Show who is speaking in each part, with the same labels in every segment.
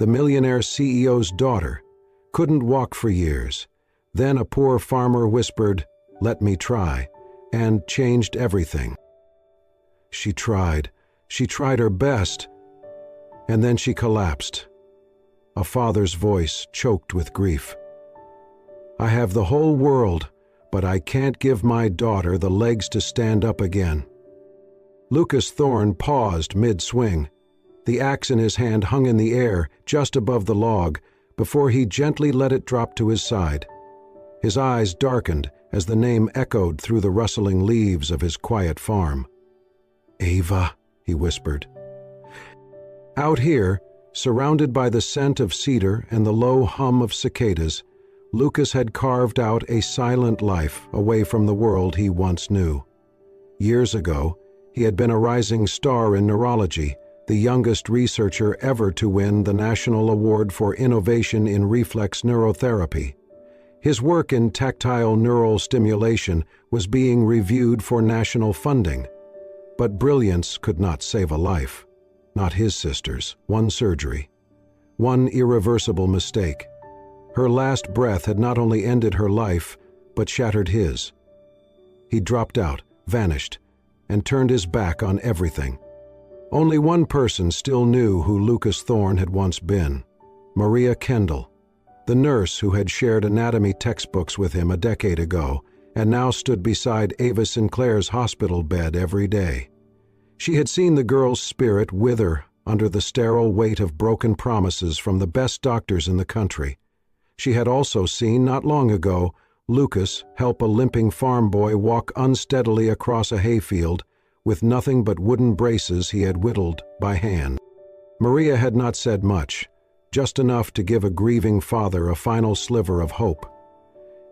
Speaker 1: the millionaire CEO's daughter, couldn't walk for years. Then a poor farmer whispered, "Let me try," and changed everything. She tried her best, and then she collapsed. A father's voice choked with grief. "I have the whole world, but I can't give my daughter the legs to stand up again." Lucas Thorne paused mid-swing. The axe in his hand hung in the air just above the log before he gently let it drop to his side. His eyes darkened as the name echoed through the rustling leaves of his quiet farm. "Ava," he whispered. Out here, surrounded by the scent of cedar and the low hum of cicadas, Lucas had carved out a silent life away from the world he once knew. Years ago, he had been a rising star in neurology, the youngest researcher ever to win the National Award for Innovation in Reflex Neurotherapy. His work in tactile neural stimulation was being reviewed for national funding. But brilliance could not save a life. Not his sister's. One surgery. One irreversible mistake. Her last breath had not only ended her life, but shattered his. He dropped out, vanished, and turned his back on everything. Only one person still knew who Lucas Thorne had once been: Maria Kendall, the nurse who had shared anatomy textbooks with him a decade ago and now stood beside Ava Sinclair's hospital bed every day. She had seen the girl's spirit wither under the sterile weight of broken promises from the best doctors in the country. She had also seen, not long ago, Lucas help a limping farm boy walk unsteadily across a hayfield with nothing but wooden braces he had whittled by hand. Maria had not said much, just enough to give a grieving father a final sliver of hope.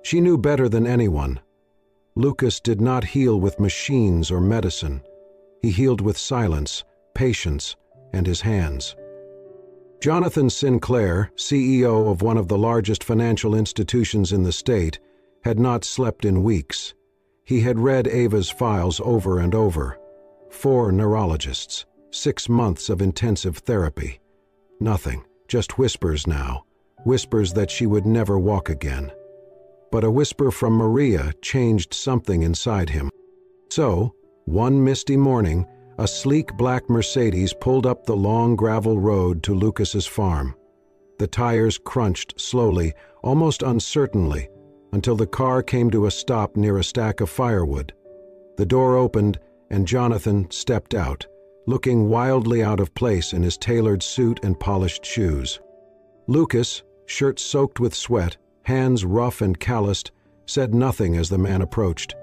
Speaker 1: She knew better than anyone. Lucas did not heal with machines or medicine. He healed with silence, patience, and his hands. Jonathan Sinclair, CEO of one of the largest financial institutions in the state, had not slept in weeks. He had read Ava's files over and over. 4 neurologists, 6 months of intensive therapy. Nothing, just whispers now, whispers that she would never walk again. But a whisper from Maria changed something inside him. So, one misty morning, a sleek black Mercedes pulled up the long gravel road to Lucas's farm. The tires crunched slowly, almost uncertainly, until the car came to a stop near a stack of firewood. The door opened, and Jonathan stepped out, looking wildly out of place in his tailored suit and polished shoes. Lucas, shirt soaked with sweat, hands rough and calloused, said nothing as the man approached.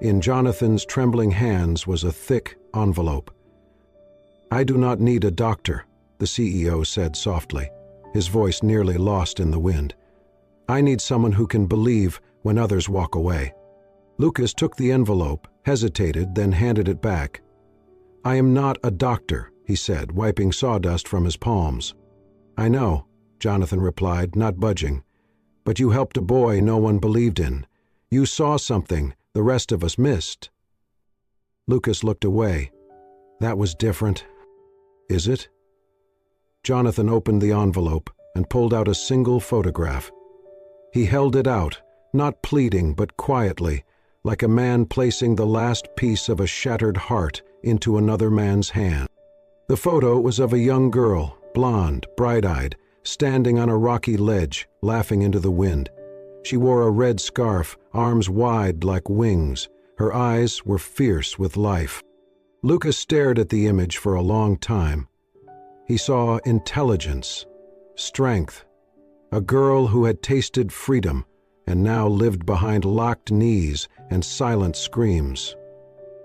Speaker 1: In Jonathan's trembling hands was a thick envelope. "I do not need a doctor," the CEO said softly, his voice nearly lost in the wind. "I need someone who can believe when others walk away." Lucas took the envelope, hesitated, then handed it back. "I am not a doctor," he said, wiping sawdust from his palms. "I know," Jonathan replied, not budging. "But you helped a boy no one believed in. You saw something the rest of us missed." Lucas looked away. "That was different." "Is it?" Jonathan opened the envelope and pulled out a single photograph. He held it out, not pleading but quietly, like a man placing the last piece of a shattered heart into another man's hand. The photo was of a young girl, blonde, bright-eyed, standing on a rocky ledge, laughing into the wind. She wore a red scarf, arms wide like wings. Her eyes were fierce with life. Lucas stared at the image for a long time. He saw intelligence, strength, a girl who had tasted freedom and now lived behind locked knees and silent screams.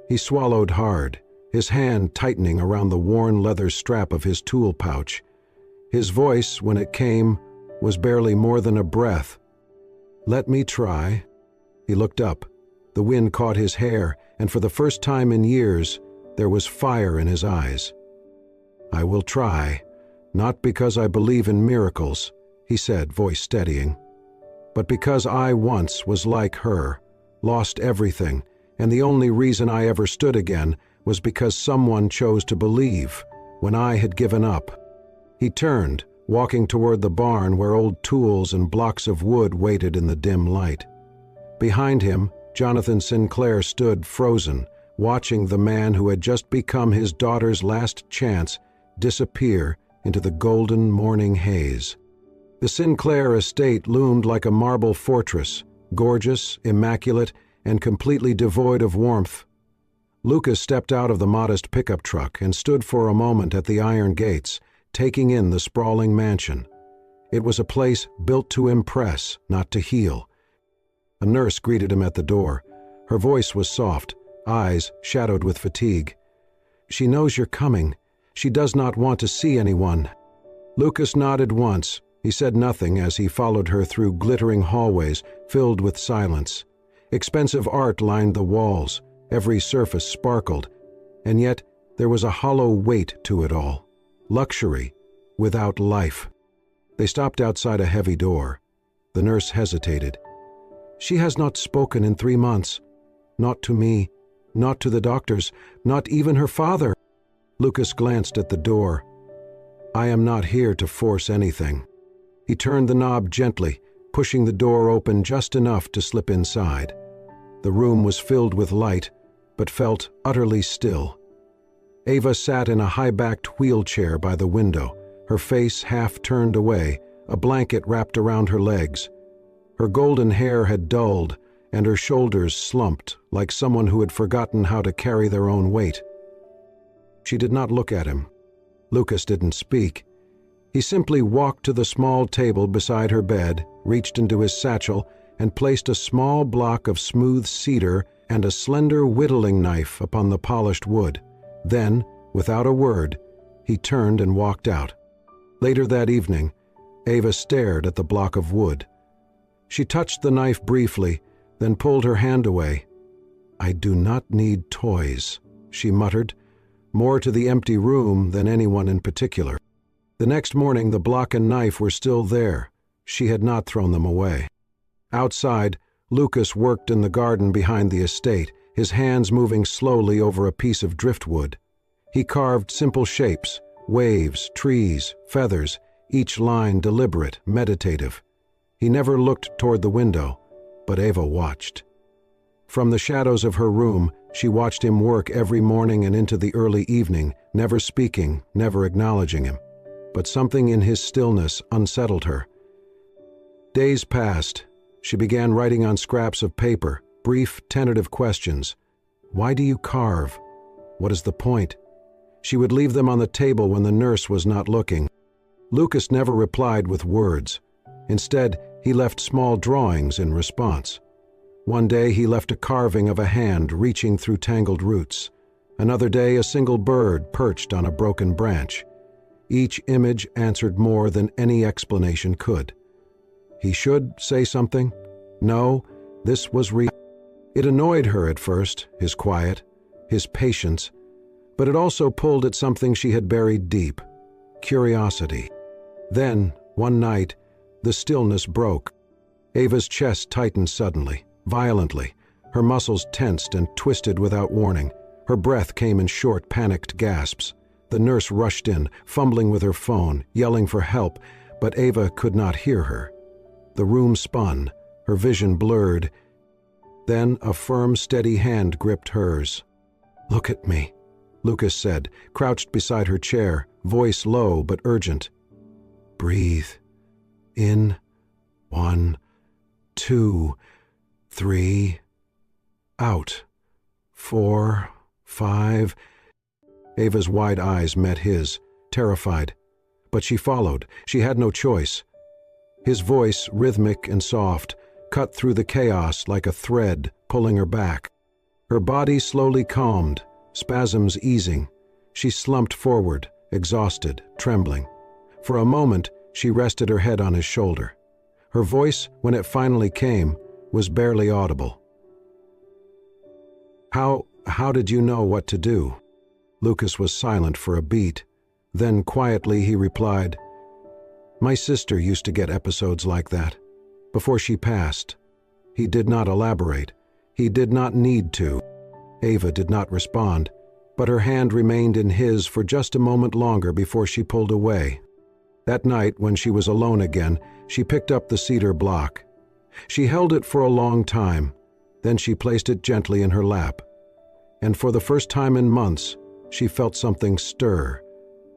Speaker 1: He swallowed hard, his hand tightening around the worn leather strap of his tool pouch. His voice, when it came, was barely more than a breath. "Let me try." He looked up. The wind caught his hair, and for the first time in years, there was fire in his eyes. "I will try, not because I believe in miracles," he said, voice steadying, "but because I once was like her, lost everything, and the only reason I ever stood again was because someone chose to believe when I had given up." He turned, walking toward the barn where old tools and blocks of wood waited in the dim light. Behind him, Jonathan Sinclair stood frozen, watching the man who had just become his daughter's last chance disappear into the golden morning haze. The Sinclair estate loomed like a marble fortress, gorgeous, immaculate, and completely devoid of warmth. Lucas stepped out of the modest pickup truck and stood for a moment at the iron gates, taking in the sprawling mansion. It was a place built to impress, not to heal. A nurse greeted him at the door. Her voice was soft, eyes shadowed with fatigue. "She knows you're coming. She does not want to see anyone." Lucas nodded once. He said nothing as he followed her through glittering hallways filled with silence. Expensive art lined the walls. Every surface sparkled. And yet there was a hollow weight to it all. Luxury without life. They stopped outside a heavy door. The nurse hesitated. "She has not spoken in 3 months. Not to me, not to the doctors, not even her father." Lucas glanced at the door. "I am not here to force anything." He turned the knob gently, pushing the door open just enough to slip inside. The room was filled with light, but felt utterly still. Ava sat in a high-backed wheelchair by the window, her face half turned away, a blanket wrapped around her legs. Her golden hair had dulled, and her shoulders slumped like someone who had forgotten how to carry their own weight. She did not look at him. Lucas didn't speak. He simply walked to the small table beside her bed, reached into his satchel, and placed a small block of smooth cedar and a slender whittling knife upon the polished wood. Then, without a word, he turned and walked out. Later that evening, Ava stared at the block of wood. She touched the knife briefly, then pulled her hand away. "I do not need toys," she muttered, more to the empty room than anyone in particular. The next morning the block and knife were still there. She had not thrown them away. Outside, Lucas worked in the garden behind the estate, his hands moving slowly over a piece of driftwood. He carved simple shapes, waves, trees, feathers, each line deliberate, meditative. He never looked toward the window, but Ava watched. From the shadows of her room, she watched him work every morning and into the early evening, never speaking, never acknowledging him. But something in his stillness unsettled her. Days passed. She began writing on scraps of paper, brief, tentative questions. Why do you carve? What is the point? She would leave them on the table when the nurse was not looking. Lucas never replied with words. Instead, he left small drawings in response. One day he left a carving of a hand reaching through tangled roots. Another day a single bird perched on a broken branch. Each image answered more than any explanation could. He should say something? No, this was real. It annoyed her at first, his quiet, his patience, but it also pulled at something she had buried deep, curiosity. Then, one night, the stillness broke. Ava's chest tightened suddenly, violently. Her muscles tensed and twisted without warning. Her breath came in short, panicked gasps. The nurse rushed in, fumbling with her phone, yelling for help, but Ava could not hear her. The room spun, her vision blurred. Then a firm, steady hand gripped hers. "Look at me," Lucas said, crouched beside her chair, voice low but urgent. "Breathe. In. 1, 2, 3. Out. 4, 5. Ava's wide eyes met his, terrified. But she followed. She had no choice. His voice, rhythmic and soft, cut through the chaos like a thread, pulling her back. Her body slowly calmed, spasms easing. She slumped forward, exhausted, trembling. For a moment, she rested her head on his shoulder. Her voice, when it finally came, was barely audible. How did you know what to do?" Lucas was silent for a beat. Then quietly he replied, "My sister used to get episodes like that. Before she passed." He did not elaborate. He did not need to. Ava did not respond, but her hand remained in his for just a moment longer before she pulled away. That night, when she was alone again, she picked up the cedar block. She held it for a long time, then she placed it gently in her lap. And for the first time in months, she felt something stir,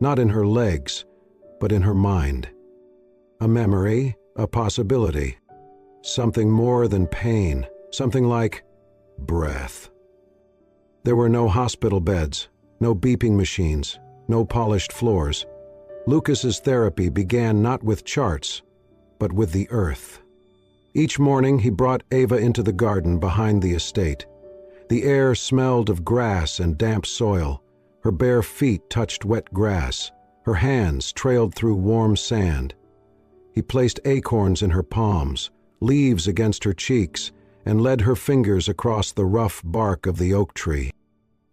Speaker 1: not in her legs, but in her mind. A memory, a possibility, something more than pain, something like breath. There were no hospital beds, no beeping machines, no polished floors. Lucas's therapy began not with charts, but with the earth. Each morning he brought Ava into the garden behind the estate. The air smelled of grass and damp soil. Her bare feet touched wet grass. Her hands trailed through warm sand. He placed acorns in her palms, leaves against her cheeks, and led her fingers across the rough bark of the oak tree.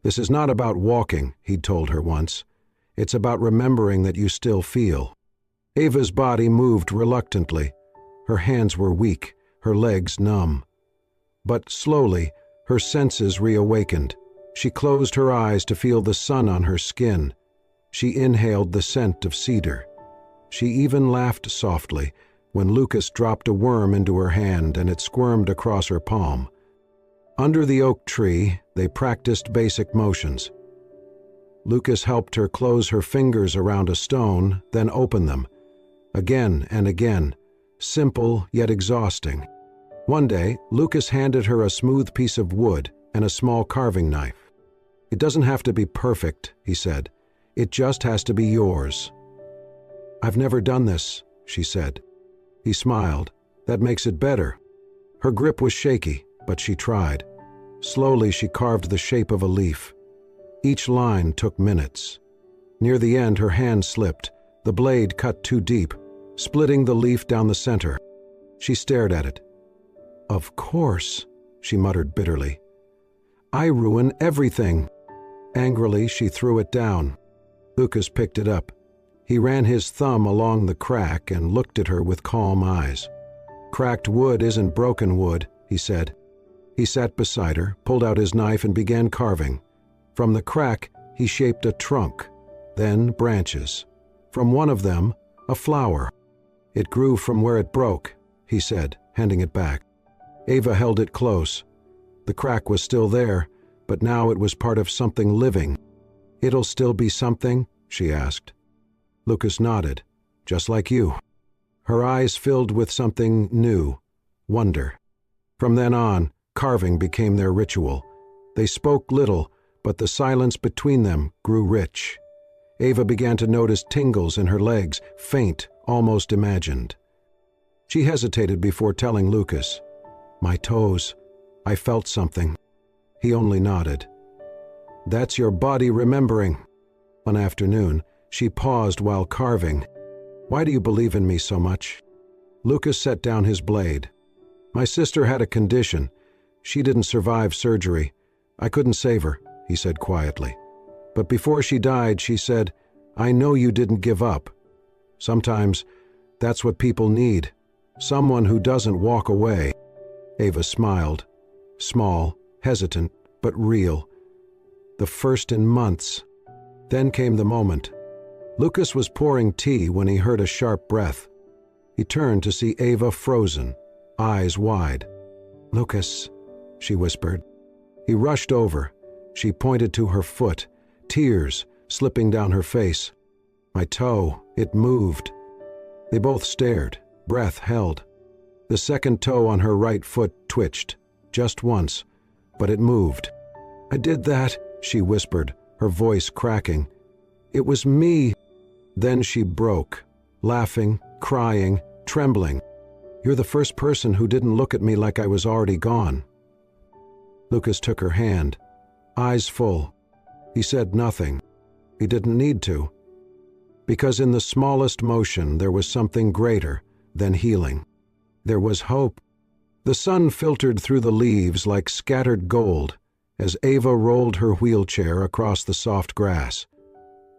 Speaker 1: "This is not about walking," he'd told her once. "It's about remembering that you still feel." Ava's body moved reluctantly. Her hands were weak, her legs numb. But slowly, her senses reawakened. She closed her eyes to feel the sun on her skin. She inhaled the scent of cedar. She even laughed softly when Lucas dropped a worm into her hand and it squirmed across her palm. Under the oak tree, they practiced basic motions. Lucas helped her close her fingers around a stone, then open them. Again and again, simple yet exhausting. One day, Lucas handed her a smooth piece of wood and a small carving knife. "It doesn't have to be perfect," he said. "It just has to be yours." "I've never done this," she said. He smiled. "That makes it better." Her grip was shaky, but she tried. Slowly she carved the shape of a leaf. Each line took minutes. Near the end, her hand slipped. The blade cut too deep, splitting the leaf down the center. She stared at it. "Of course," she muttered bitterly. "I ruin everything." Angrily, she threw it down. Lucas picked it up. He ran his thumb along the crack and looked at her with calm eyes. "Cracked wood isn't broken wood," he said. He sat beside her, pulled out his knife, and began carving. From the crack, he shaped a trunk, then branches. From one of them, a flower. "It grew from where it broke," he said, handing it back. Ava held it close. The crack was still there, but now it was part of something living. "It'll still be something?" she asked. Lucas nodded. "Just like you." Her eyes filled with something new, wonder. From then on, carving became their ritual. They spoke little, but the silence between them grew rich. Ava began to notice tingles in her legs, faint, almost imagined. She hesitated before telling Lucas. "My toes. I felt something." He only nodded. "That's your body remembering." One afternoon, she paused while carving. "Why do you believe in me so much?" Lucas set down his blade. "My sister had a condition. She didn't survive surgery. I couldn't save her," he said quietly. "But before she died, she said, 'I know you didn't give up.' Sometimes that's what people need. Someone who doesn't walk away." Ava smiled. Small, hesitant, but real. The first in months. Then came the moment. Lucas was pouring tea when he heard a sharp breath. He turned to see Ava frozen, eyes wide. "Lucas," she whispered. He rushed over. She pointed to her foot, tears slipping down her face. "My toe, it moved." They both stared, breath held. The second toe on her right foot twitched, just once, but it moved. "I did that," she whispered, her voice cracking. "It was me." Then she broke, laughing, crying, trembling. "You're the first person who didn't look at me like I was already gone." Lucas took her hand, eyes full. He said nothing. He didn't need to. Because in the smallest motion there was something greater than healing. There was hope. The sun filtered through the leaves like scattered gold as Ava rolled her wheelchair across the soft grass.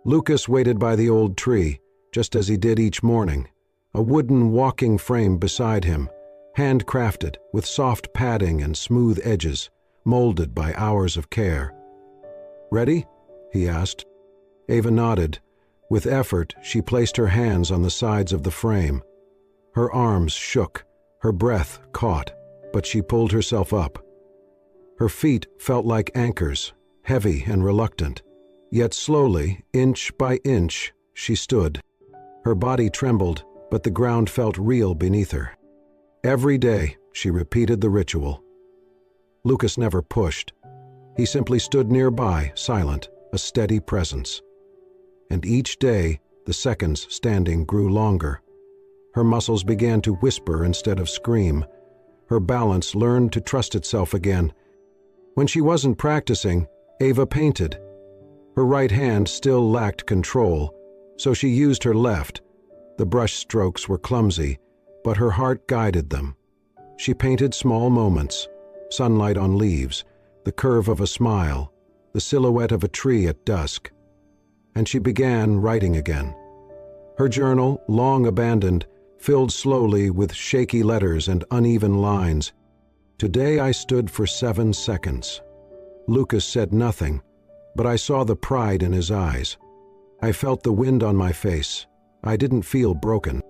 Speaker 1: Lucas waited by the old tree, just as he did each morning, a wooden walking frame beside him, handcrafted with soft padding and smooth edges, molded by hours of care. "Ready?" he asked. Ava nodded. With effort, she placed her hands on the sides of the frame. Her arms shook, her breath caught, but she pulled herself up. Her feet felt like anchors, heavy and reluctant. Yet slowly, inch by inch, she stood. Her body trembled, but the ground felt real beneath her. Every day, she repeated the ritual. Lucas never pushed. He simply stood nearby, silent, a steady presence. And each day, the seconds standing grew longer. Her muscles began to whisper instead of scream. Her balance learned to trust itself again. When she wasn't practicing, Ava painted. Her right hand still lacked control, so she used her left. The brush strokes were clumsy, but her heart guided them. She painted small moments, sunlight on leaves, the curve of a smile, the silhouette of a tree at dusk. And she began writing again. Her journal, long abandoned, filled slowly with shaky letters and uneven lines. Today I stood for 7 seconds. Lucas said nothing, but I saw the pride in his eyes. I felt the wind on my face. I didn't feel broken.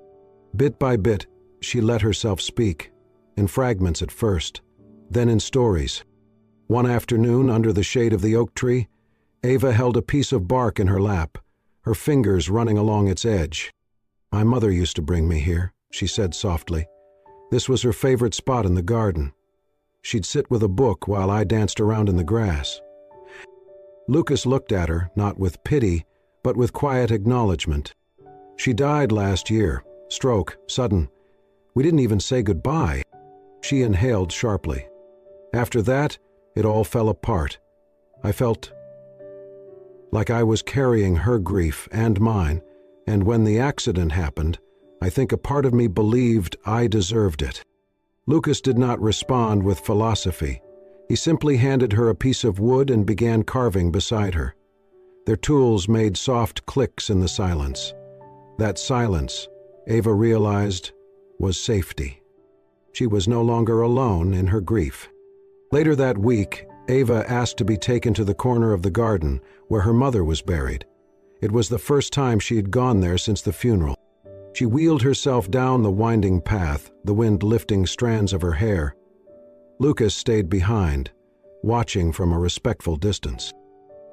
Speaker 1: Bit by bit, she let herself speak, in fragments at first, then in stories. One afternoon, under the shade of the oak tree, Ava held a piece of bark in her lap, her fingers running along its edge. "My mother used to bring me here," she said softly. "This was her favorite spot in the garden. She'd sit with a book while I danced around in the grass." Lucas looked at her, not with pity, but with quiet acknowledgement. "She died last year. Stroke, sudden. We didn't even say goodbye." She inhaled sharply. "After that, it all fell apart. I felt like I was carrying her grief and mine, and when the accident happened, I think a part of me believed I deserved it." Lucas did not respond with philosophy. He simply handed her a piece of wood and began carving beside her. Their tools made soft clicks in the silence. That silence, Ava realized, was safety. She was no longer alone in her grief. Later that week, Ava asked to be taken to the corner of the garden where her mother was buried. It was the first time she had gone there since the funeral. She wheeled herself down the winding path, the wind lifting strands of her hair. Lucas stayed behind, watching from a respectful distance.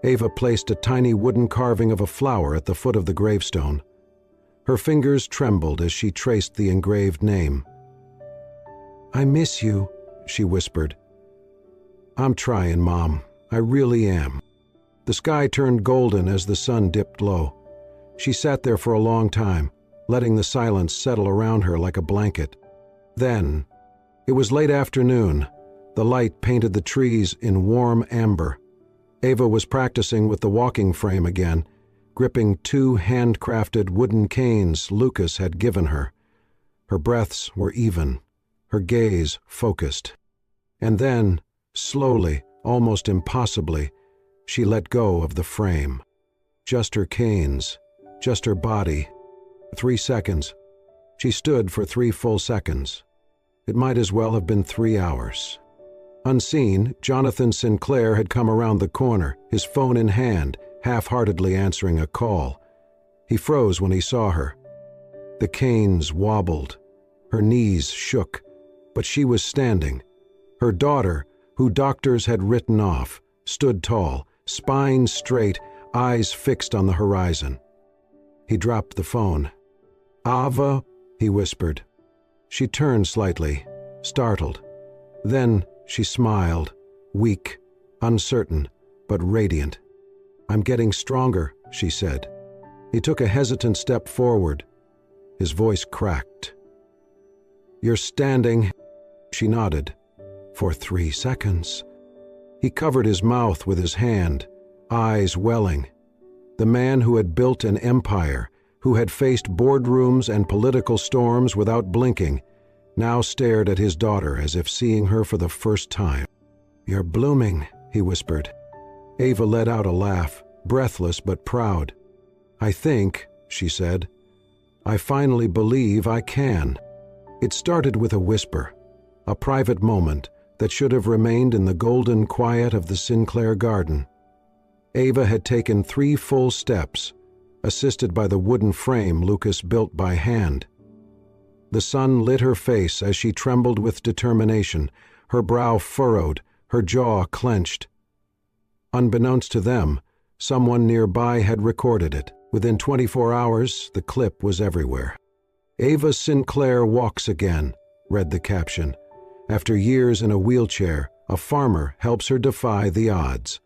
Speaker 1: Ava placed a tiny wooden carving of a flower at the foot of the gravestone. Her fingers trembled as she traced the engraved name. "I miss you," she whispered. "I'm trying, Mom. I really am." The sky turned golden as the sun dipped low. She sat there for a long time, letting the silence settle around her like a blanket. Then, it was late afternoon. The light painted the trees in warm amber. Ava was practicing with the walking frame again, gripping 2 handcrafted wooden canes Lucas had given her. Her breaths were even, her gaze focused. And then, slowly, almost impossibly, she let go of the frame. Just her canes, just her body. 3 seconds. She stood for 3 full seconds. It might as well have been 3 hours. Unseen, Jonathan Sinclair had come around the corner, his phone in hand, half-heartedly answering a call. He froze when he saw her. The canes wobbled. Her knees shook, but she was standing. Her daughter, who doctors had written off, stood tall, spine straight, eyes fixed on the horizon. He dropped the phone. "Ava," he whispered. She turned slightly, startled. Then she smiled, weak, uncertain, but radiant. "I'm getting stronger," she said. He took a hesitant step forward. His voice cracked. "You're standing," she nodded, "for 3 seconds." He covered his mouth with his hand, eyes welling. The man who had built an empire, who had faced boardrooms and political storms without blinking, now stared at his daughter as if seeing her for the first time. "You're blooming," he whispered. Ava let out a laugh, breathless but proud. "I think," she said, "I finally believe I can." It started with a whisper, a private moment that should have remained in the golden quiet of the Sinclair garden. Ava had taken 3 full steps, assisted by the wooden frame Lucas built by hand. The sun lit her face as she trembled with determination, her brow furrowed, her jaw clenched. Unbeknownst to them, someone nearby had recorded it. Within 24 hours, the clip was everywhere. "Ava Sinclair walks again," read the caption. "After years in a wheelchair, a farmer helps her defy the odds."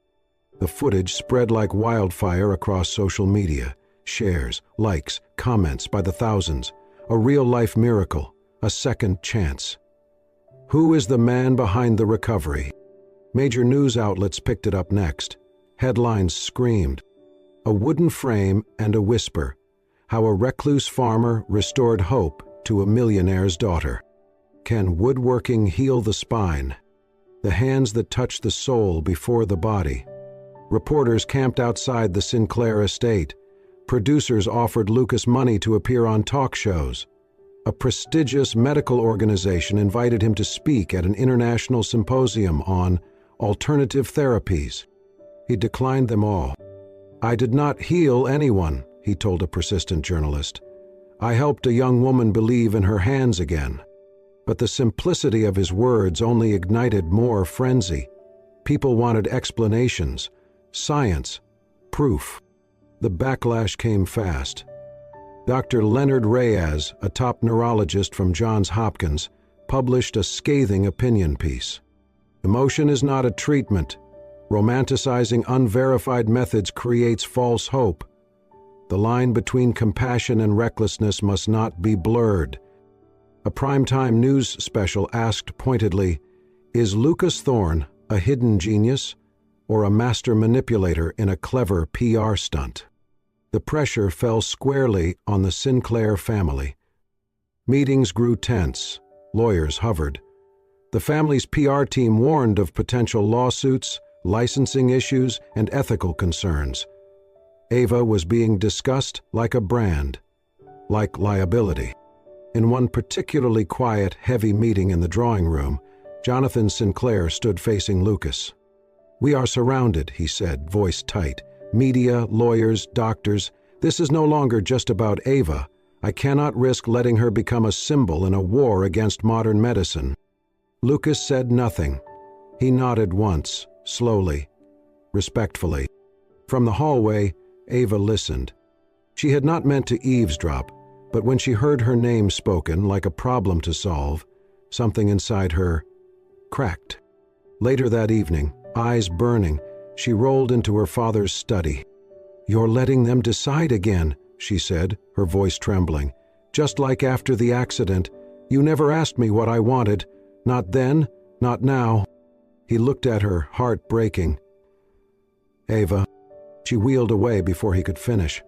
Speaker 1: The footage spread like wildfire across social media. Shares, likes, comments by the thousands. A real-life miracle, a second chance. Who is the man behind the recovery? Major news outlets picked it up next. Headlines screamed. A wooden frame and a whisper. How a recluse farmer restored hope to a millionaire's daughter. Can woodworking heal the spine? The hands that touch the soul before the body. Reporters camped outside the Sinclair estate. Producers offered Lucas money to appear on talk shows. A prestigious medical organization invited him to speak at an international symposium on alternative therapies. He declined them all. "I did not heal anyone," he told a persistent journalist. "I helped a young woman believe in her hands again." But the simplicity of his words only ignited more frenzy. People wanted explanations, science, proof. The backlash came fast. Dr. Leonard Reyes, a top neurologist from Johns Hopkins, published a scathing opinion piece. "Emotion is not a treatment. Romanticizing unverified methods creates false hope. The line between compassion and recklessness must not be blurred." A primetime news special asked pointedly, "Is Lucas Thorne a hidden genius or a master manipulator in a clever PR stunt?" The pressure fell squarely on the Sinclair family. Meetings grew tense. Lawyers hovered. The family's PR team warned of potential lawsuits, licensing issues, and ethical concerns. Ava was being discussed like a brand, like liability. In one particularly quiet, heavy meeting in the drawing room, Jonathan Sinclair stood facing Lucas. "We are surrounded," he said, voice tight. "Media, lawyers, doctors. This is no longer just about Ava. I cannot risk letting her become a symbol in a war against modern medicine." Lucas said nothing. He nodded once, slowly, respectfully. From the hallway, Ava listened. She had not meant to eavesdrop, but when she heard her name spoken like a problem to solve, something inside her cracked. Later that evening, eyes burning, she rolled into her father's study. "You're letting them decide again," she said, her voice trembling. "Just like after the accident. You never asked me what I wanted. Not then, not now." He looked at her, heart breaking. "Ava." She wheeled away before he could finish.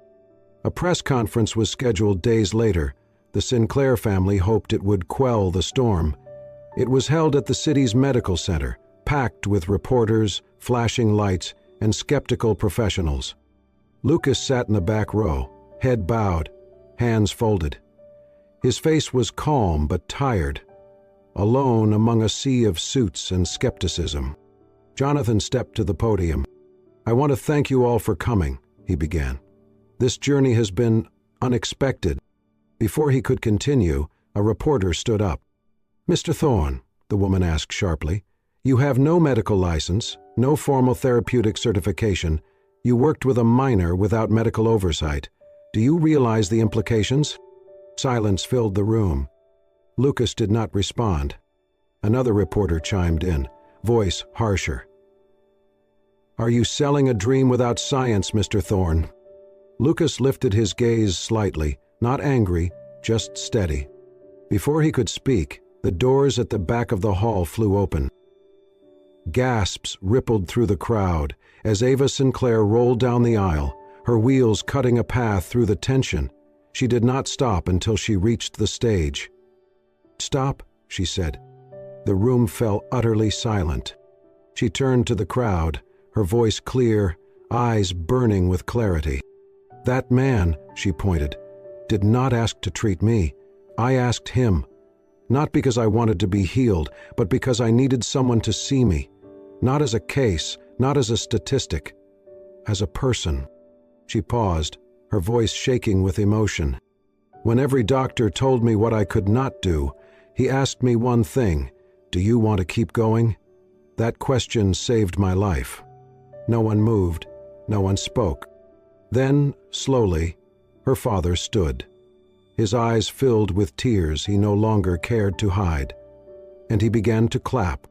Speaker 1: A press conference was scheduled days later. The Sinclair family hoped it would quell the storm. It was held at the city's medical center, packed with reporters, flashing lights, and skeptical professionals. Lucas sat in the back row, head bowed, hands folded. His face was calm but tired, alone among a sea of suits and skepticism. Jonathan stepped to the podium. "I want to thank you all for coming," he began. "This journey has been unexpected." Before he could continue, a reporter stood up. "Mr. Thorne," the woman asked sharply, "you have no medical license, no formal therapeutic certification. You worked with a minor without medical oversight. Do you realize the implications?" Silence filled the room. Lucas did not respond. Another reporter chimed in, voice harsher. "Are you selling a dream without science, Mr. Thorne?" Lucas lifted his gaze slightly, not angry, just steady. Before he could speak, the doors at the back of the hall flew open. Gasps rippled through the crowd as Ava Sinclair rolled down the aisle, her wheels cutting a path through the tension. She did not stop until she reached the stage. "Stop," she said. The room fell utterly silent. She turned to the crowd, her voice clear, eyes burning with clarity. "That man," she pointed, "did not ask to treat me. I asked him. Not because I wanted to be healed, but because I needed someone to see me. Not as a case, not as a statistic. As a person." She paused, her voice shaking with emotion. When every doctor told me what I could not do, he asked me one thing: "Do you want to keep going?" That question saved my life. No one moved, no one spoke. Then, slowly, her father stood. His eyes filled with tears he no longer cared to hide. And he began to clap.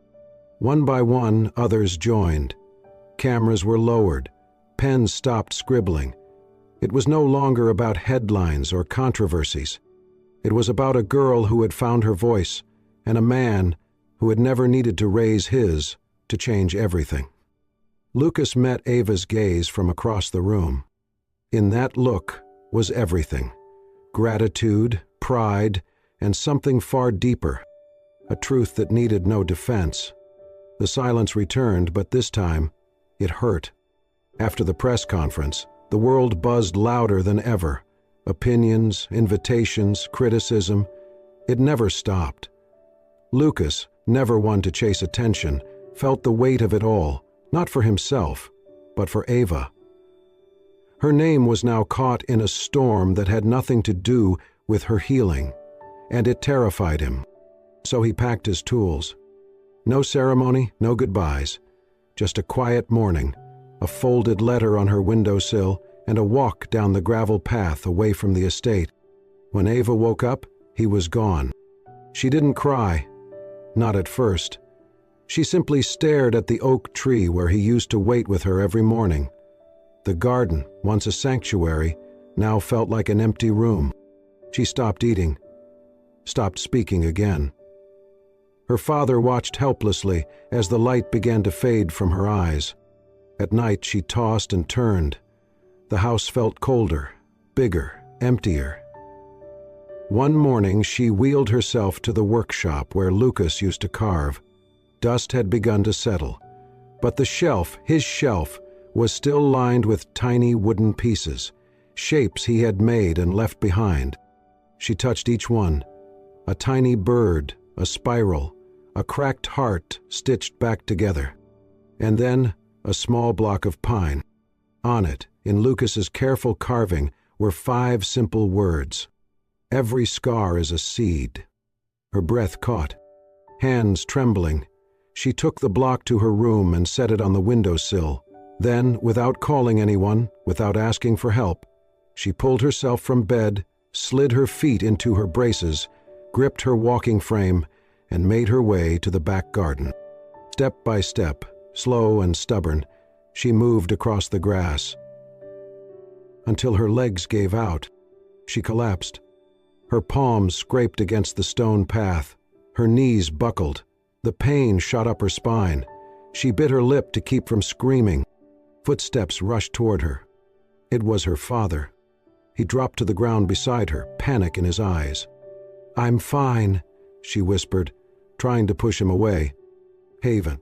Speaker 1: One by one, others joined. Cameras were lowered. Pens stopped scribbling. It was no longer about headlines or controversies. It was about a girl who had found her voice, and a man who had never needed to raise his to change everything. Lucas met Ava's gaze from across the room. In that look was everything: gratitude, pride, and something far deeper, a truth that needed no defense. The silence returned, but this time it hurt. After the press conference, the world buzzed louder than ever. Opinions, invitations, criticism. It never stopped. Lucas, never one to chase attention, felt the weight of it all, not for himself, but for Ava. Her name was now caught in a storm that had nothing to do with her healing, and it terrified him. So he packed his tools. No ceremony, no goodbyes. Just a quiet morning, a folded letter on her windowsill, and a walk down the gravel path away from the estate. When Ava woke up, he was gone. She didn't cry. Not at first. She simply stared at the oak tree where he used to wait with her every morning. The garden, once a sanctuary, now felt like an empty room. She stopped eating, stopped speaking again. Her father watched helplessly as the light began to fade from her eyes. At night she tossed and turned. The house felt colder, bigger, emptier. One morning she wheeled herself to the workshop where Lucas used to carve. Dust had begun to settle, but the shelf, his shelf, was still lined with tiny wooden pieces, shapes he had made and left behind. She touched each one: a tiny bird, a spiral, a cracked heart stitched back together, and then a small block of pine. On it, in Lucas's careful carving, were 5 simple words: "Every scar is a seed." Her breath caught. Hands trembling, she took the block to her room and set it on the windowsill. Then, without calling anyone, without asking for help, she pulled herself from bed, slid her feet into her braces, gripped her walking frame, and made her way to the back garden. Step by step, slow and stubborn, she moved across the grass. Until her legs gave out. She collapsed. Her palms scraped against the stone path. Her knees buckled. The pain shot up her spine. She bit her lip to keep from screaming. Footsteps rushed toward her. It was her father. He dropped to the ground beside her, panic in his eyes. "I'm fine," she whispered, trying to push him away. "Haven."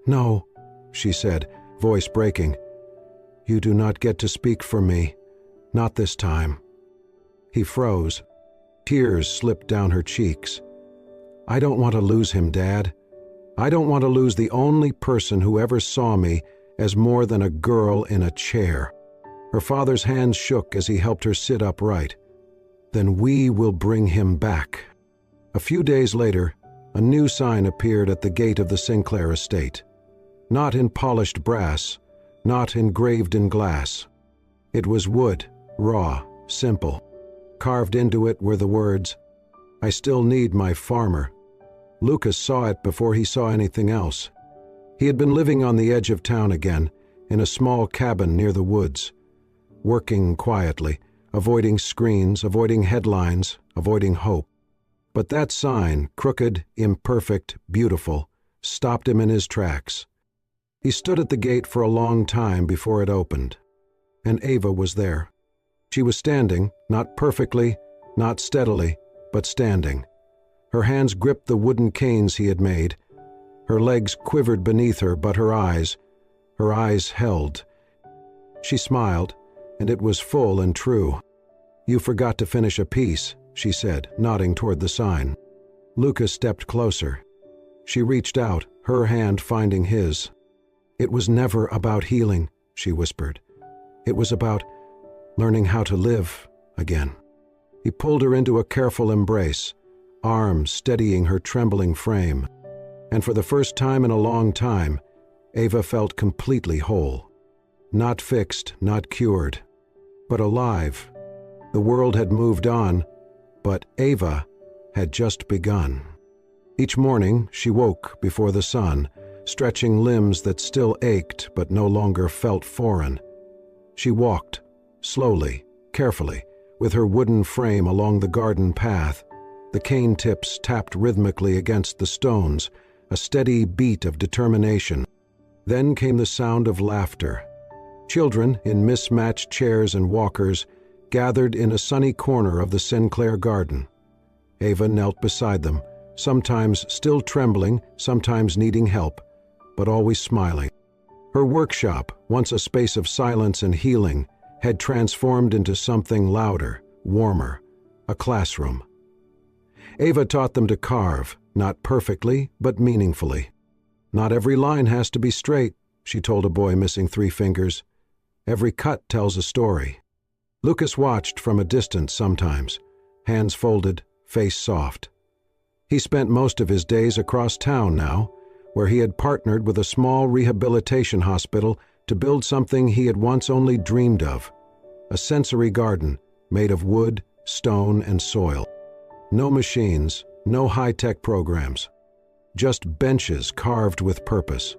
Speaker 1: "No," she said, voice breaking. "You do not get to speak for me. Not this time." He froze. Tears slipped down her cheeks. "I don't want to lose him, Dad. I don't want to lose the only person who ever saw me as more than a girl in a chair." Her father's hands shook as he helped her sit upright. "Then we will bring him back." A few days later, a new sign appeared at the gate of the Sinclair estate. Not in polished brass, not engraved in glass. It was wood, raw, simple. Carved into it were the words, "I still need my farmer." Lucas saw it before he saw anything else. He had been living on the edge of town again, in a small cabin near the woods, working quietly, avoiding screens, avoiding headlines, avoiding hope. But that sign, crooked, imperfect, beautiful, stopped him in his tracks. He stood at the gate for a long time before it opened. And Ava was there. She was standing, not perfectly, not steadily, but standing. Her hands gripped the wooden canes he had made. Her legs quivered beneath her, but her eyes held. She smiled, and it was full and true. "You forgot to finish a piece," she said, nodding toward the sign. Lucas stepped closer. She reached out, her hand finding his. "It was never about healing," she whispered. "It was about learning how to live again. He pulled her into a careful embrace, arms steadying her trembling frame. And for the first time in a long time, Ava felt completely whole. Not fixed, not cured, but alive. The world had moved on, but Ava had just begun. Each morning she woke before the sun, stretching limbs that still ached but no longer felt foreign. She walked, slowly, carefully, with her wooden frame along the garden path. The cane tips tapped rhythmically against the stones, a steady beat of determination. Then came the sound of laughter. Children in mismatched chairs and walkers gathered in a sunny corner of the Sinclair garden. Ava knelt beside them, sometimes still trembling, sometimes needing help, but always smiling. Her workshop, once a space of silence and healing, had transformed into something louder, warmer, a classroom. Ava taught them to carve, not perfectly, but meaningfully. "Not every line has to be straight," she told a boy missing 3 fingers. "Every cut tells a story." Lucas watched from a distance sometimes, hands folded, face soft. He spent most of his days across town now, where he had partnered with a small rehabilitation hospital to build something he had once only dreamed of, a sensory garden made of wood, stone, and soil. No machines, no high-tech programs, just benches carved with purpose,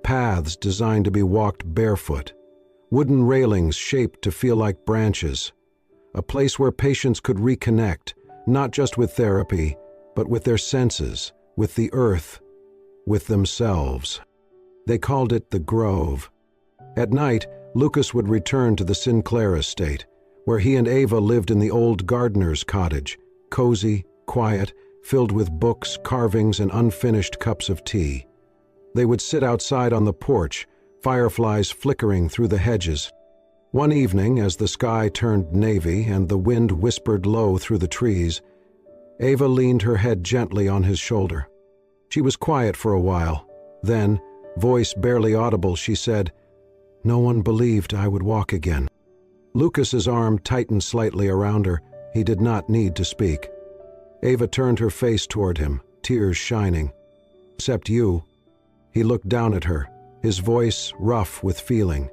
Speaker 1: paths designed to be walked barefoot, wooden railings shaped to feel like branches, a place where patients could reconnect, not just with therapy, but with their senses, with the earth, with themselves. They called it the Grove. At night, Lucas would return to the Sinclair estate, where he and Ava lived in the old gardener's cottage, cozy, quiet, filled with books, carvings, and unfinished cups of tea. They would sit outside on the porch, fireflies flickering through the hedges. One evening, as the sky turned navy and the wind whispered low through the trees, Ava leaned her head gently on his shoulder. She was quiet for a while. Then, voice barely audible, she said, "No one believed I would walk again." Lucas's arm tightened slightly around her. He did not need to speak. Ava turned her face toward him, tears shining. "Except you." He looked down at her, his voice rough with feeling.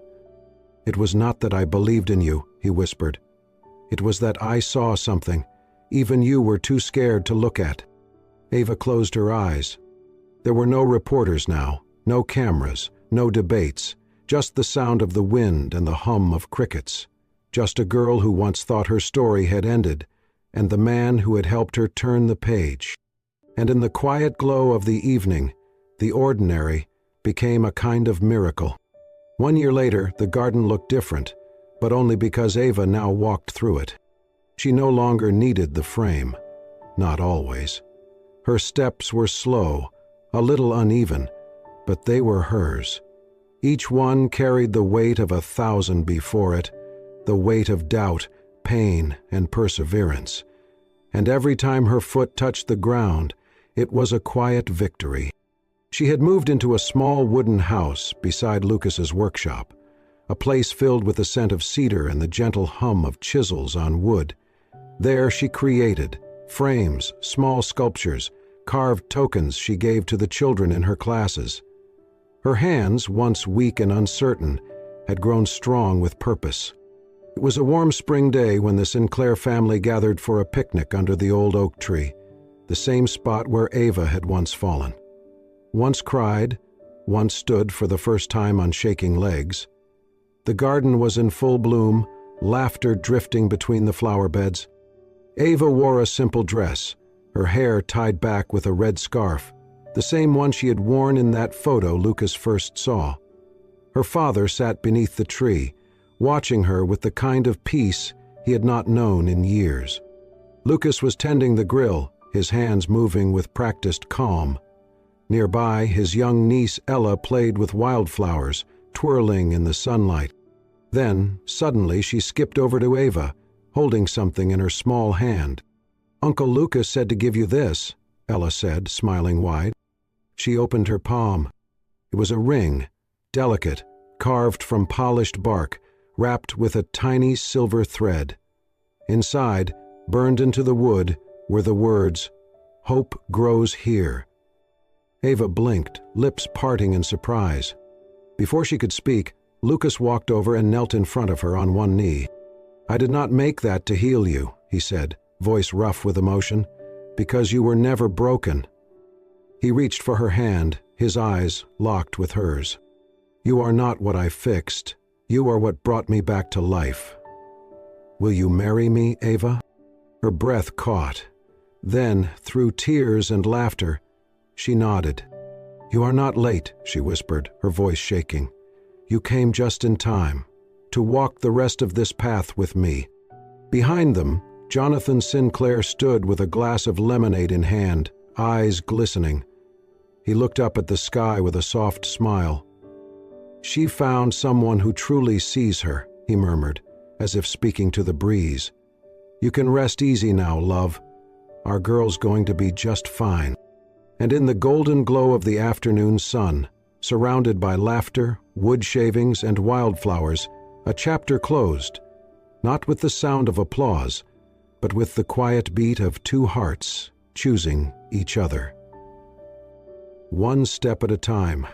Speaker 1: "It was not that I believed in you," he whispered. "It was that I saw something. Even you were too scared to look at." Ava closed her eyes. There were no reporters now, no cameras, no debates, just the sound of the wind and the hum of crickets. Just a girl who once thought her story had ended, and the man who had helped her turn the page. And in the quiet glow of the evening, the ordinary became a kind of miracle. 1 year later, the garden looked different, but only because Ava now walked through it. She no longer needed the frame. Not always. Her steps were slow, a little uneven, but they were hers. Each one carried the weight of 1,000 before it, the weight of doubt, pain, and perseverance. And every time her foot touched the ground, it was a quiet victory. She had moved into a small wooden house beside Lucas's workshop, a place filled with the scent of cedar and the gentle hum of chisels on wood. There she created frames, small sculptures, carved tokens she gave to the children in her classes. Her hands, once weak and uncertain, had grown strong with purpose. It was a warm spring day when the Sinclair family gathered for a picnic under the old oak tree, the same spot where Ava had once fallen. Once cried, once stood for the first time on shaking legs. The garden was in full bloom, laughter drifting between the flower beds. Ava wore a simple dress, her hair tied back with a red scarf, the same one she had worn in that photo Lucas first saw. Her father sat beneath the tree, watching her with the kind of peace he had not known in years. Lucas was tending the grill, his hands moving with practiced calm. Nearby, his young niece Ella played with wildflowers, twirling in the sunlight. Then, suddenly, she skipped over to Ava, holding something in her small hand. "Uncle Lucas said to give you this," Ella said, smiling wide. She opened her palm. It was a ring, delicate, carved from polished bark, wrapped with a tiny silver thread. Inside, burned into the wood, were the words, "Hope grows here." Ava blinked, lips parting in surprise. Before she could speak, Lucas walked over and knelt in front of her on one knee. "I did not make that to heal you," he said, voice rough with emotion, "because you were never broken." He reached for her hand, his eyes locked with hers. "You are not what I fixed. You are what brought me back to life. Will you marry me, Ava?" Her breath caught. Then, through tears and laughter, she nodded. "You are not late," she whispered, her voice shaking. "You came just in time to walk the rest of this path with me." Behind them, Jonathan Sinclair stood with a glass of lemonade in hand, eyes glistening. He looked up at the sky with a soft smile. "She found someone who truly sees her," he murmured, as if speaking to the breeze. "You can rest easy now, love. Our girl's going to be just fine." And in the golden glow of the afternoon sun, surrounded by laughter, wood shavings, and wildflowers, a chapter closed, not with the sound of applause, but with the quiet beat of two hearts choosing each other. One step at a time.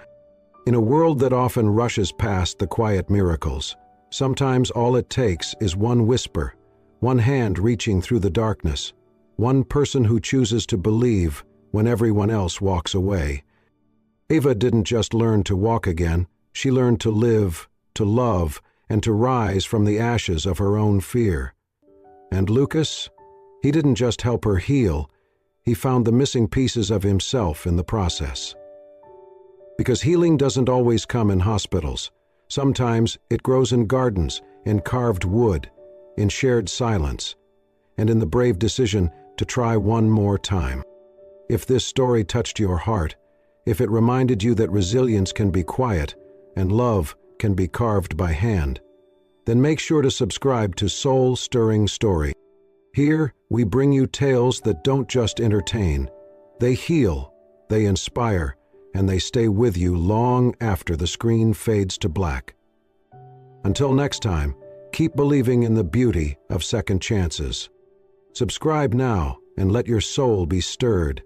Speaker 1: In a world that often rushes past the quiet miracles, sometimes all it takes is one whisper, one hand reaching through the darkness, one person who chooses to believe when everyone else walks away. Ava didn't just learn to walk again, she learned to live, to love, and to rise from the ashes of her own fear. And Lucas? He didn't just help her heal, he found the missing pieces of himself in the process. Because healing doesn't always come in hospitals. Sometimes it grows in gardens, in carved wood, in shared silence, and in the brave decision to try one more time. If this story touched your heart, if it reminded you that resilience can be quiet and love can be carved by hand, then make sure to subscribe to Soul Stirring Story. Here, we bring you tales that don't just entertain. They heal, they inspire, and they stay with you long after the screen fades to black. Until next time, keep believing in the beauty of second chances. Subscribe now and let your soul be stirred